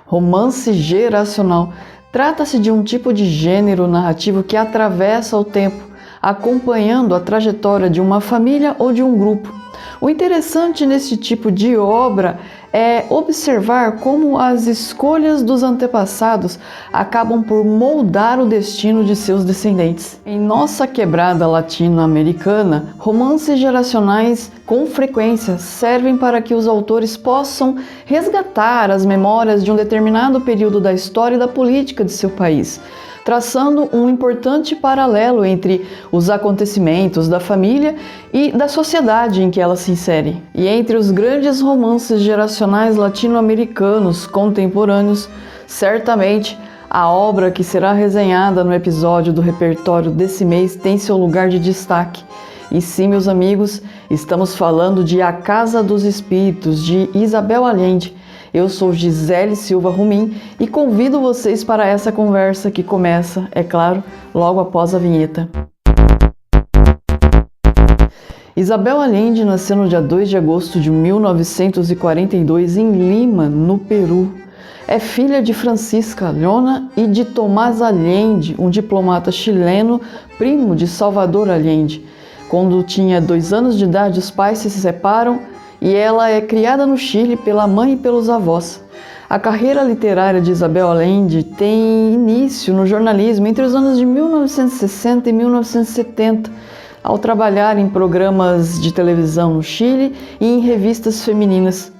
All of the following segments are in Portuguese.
Romance geracional. Trata-se de um tipo de gênero narrativo que atravessa o tempo, acompanhando a trajetória de uma família ou de um grupo. O interessante nesse tipo de obra é observar como as escolhas dos antepassados acabam por moldar o destino de seus descendentes. Em nossa quebrada latino-americana, romances geracionais com frequência servem para que os autores possam resgatar as memórias de um determinado período da história e da política de seu país, traçando um importante paralelo entre os acontecimentos da família e da sociedade em que ela se insere. E entre os grandes romances geracionais latino-americanos contemporâneos, certamente a obra que será resenhada no episódio do repertório desse mês tem seu lugar de destaque. E sim, meus amigos, estamos falando de A Casa dos Espíritos, de Isabel Allende. Eu sou Gisele Silva Rumim e convido vocês para essa conversa que começa, é claro, logo após a vinheta. Isabel Allende nasceu no dia 2 de agosto de 1942 em Lima, no Peru. É filha de Francisca Leona e de Tomás Allende, um diplomata chileno, primo de Salvador Allende. Quando tinha 2 anos de idade, os pais se separam e ela é criada no Chile pela mãe e pelos avós. A carreira literária de Isabel Allende tem início no jornalismo entre os anos de 1960 e 1970, ao trabalhar em programas de televisão no Chile e em revistas femininas.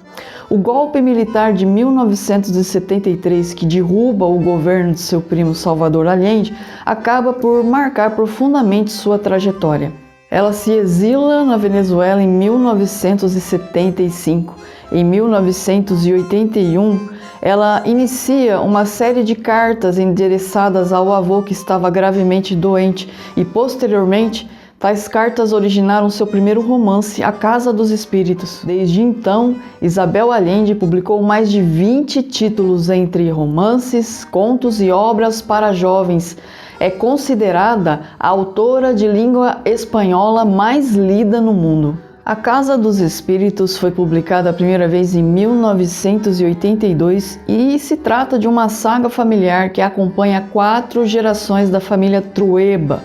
O golpe militar de 1973, que derruba o governo de seu primo Salvador Allende, acaba por marcar profundamente sua trajetória. Ela se exila na Venezuela em 1975. Em 1981, ela inicia uma série de cartas endereçadas ao avô que estava gravemente doente e, posteriormente, tais cartas originaram seu primeiro romance, A Casa dos Espíritos. Desde então, Isabel Allende publicou mais de 20 títulos entre romances, contos e obras para jovens. É considerada a autora de língua espanhola mais lida no mundo. A Casa dos Espíritos foi publicada a primeira vez em 1982 e se trata de uma saga familiar que acompanha 4 gerações da família Trueba.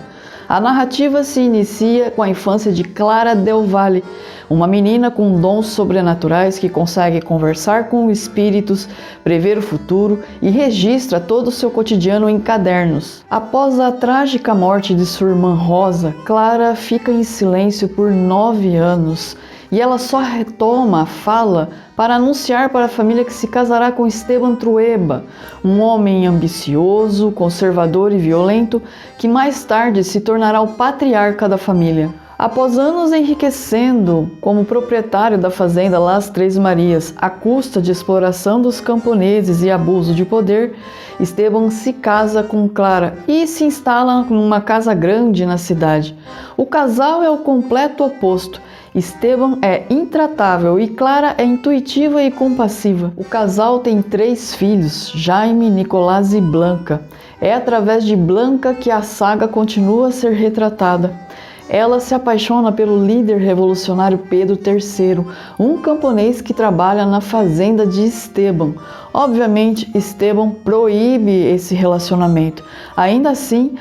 A narrativa se inicia com a infância de Clara Del Valle, uma menina com dons sobrenaturais que consegue conversar com espíritos, prever o futuro e registra todo o seu cotidiano em cadernos. Após a trágica morte de sua irmã Rosa, Clara fica em silêncio por 9 anos e ela só retoma a fala para anunciar para a família que se casará com Esteban Trueba, um homem ambicioso, conservador e violento que mais tarde se tornará o patriarca da família. Após anos enriquecendo como proprietário da fazenda Las Três Marias, à custa de exploração dos camponeses e abuso de poder, Esteban se casa com Clara e se instala numa casa grande na cidade. O casal é o completo oposto. Esteban é intratável e Clara é intuitiva e compassiva. O casal tem 3 filhos, Jaime, Nicolás e Blanca. É através de Blanca que a saga continua a ser retratada. Ela se apaixona pelo líder revolucionário Pedro III, um camponês que trabalha na fazenda de Esteban. Obviamente, Esteban proíbe esse relacionamento. Ainda assim,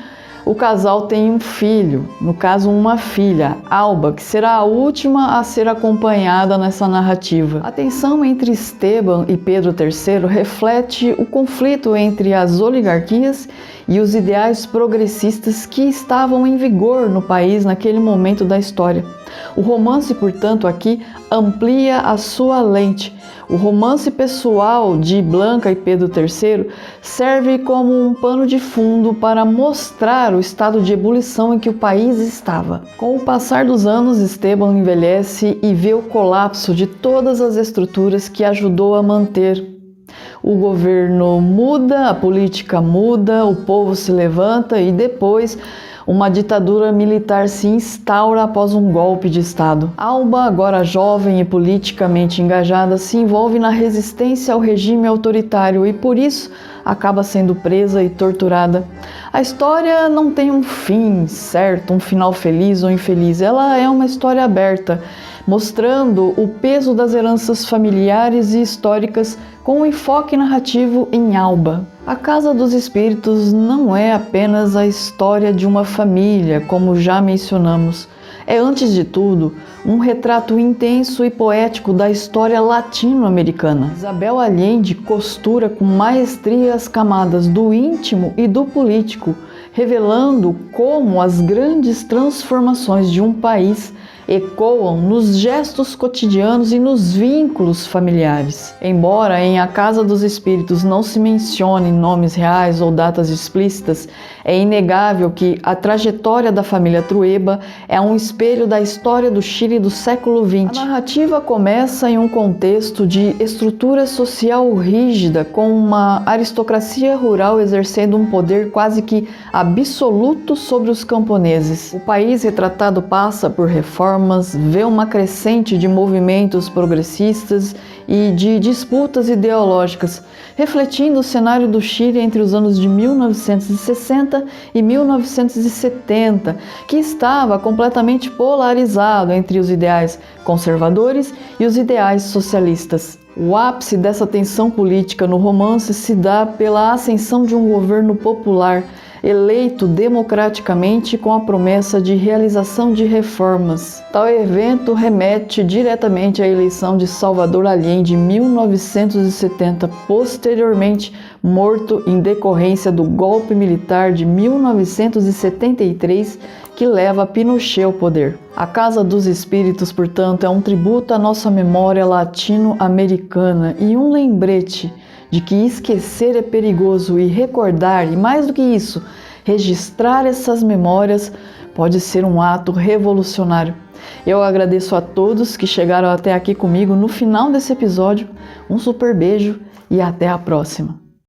o casal tem um filho, no caso uma filha, Alba, que será a última a ser acompanhada nessa narrativa. A tensão entre Esteban e Pedro III reflete o conflito entre as oligarquias e os ideais progressistas que estavam em vigor no país naquele momento da história. O romance, portanto, aqui amplia a sua lente. O romance pessoal de Blanca e Pedro III serve como um pano de fundo para mostrar o estado de ebulição em que o país estava. Com o passar dos anos, Esteban envelhece e vê o colapso de todas as estruturas que ajudou a manter. O governo muda, a política muda, o povo se levanta e depois uma ditadura militar se instaura após um golpe de Estado. Alba, agora jovem e politicamente engajada, se envolve na resistência ao regime autoritário e por isso acaba sendo presa e torturada. A história não tem um fim certo, um final feliz ou infeliz. Ela é uma história aberta, mostrando o peso das heranças familiares e históricas com um enfoque narrativo em Alba. A Casa dos Espíritos não é apenas a história de uma família, como já mencionamos. É, antes de tudo, um retrato intenso e poético da história latino-americana. Isabel Allende costura com maestria as camadas do íntimo e do político, revelando como as grandes transformações de um país ecoam nos gestos cotidianos e nos vínculos familiares. Embora em A Casa dos Espíritos não se mencione nomes reais ou datas explícitas, é inegável que a trajetória da família Trueba é um espelho da história do Chile do século XX. A narrativa começa em um contexto de estrutura social rígida, com uma aristocracia rural exercendo um poder quase que absoluto sobre os camponeses. O país retratado passa por reformas, vê uma crescente de movimentos progressistas e de disputas ideológicas, refletindo o cenário do Chile entre os anos de 1960 e 1970, que estava completamente polarizado entre os ideais conservadores e os ideais socialistas. O ápice dessa tensão política no romance se dá pela ascensão de um governo popular, eleito democraticamente com a promessa de realização de reformas. Tal evento remete diretamente à eleição de Salvador Allende em 1970, posteriormente morto em decorrência do golpe militar de 1973 que leva Pinochet ao poder. A Casa dos Espíritos, portanto, é um tributo à nossa memória latino-americana e um lembrete de que esquecer é perigoso e recordar, e mais do que isso, registrar essas memórias pode ser um ato revolucionário. Eu agradeço a todos que chegaram até aqui comigo no final desse episódio. Um super beijo e até a próxima!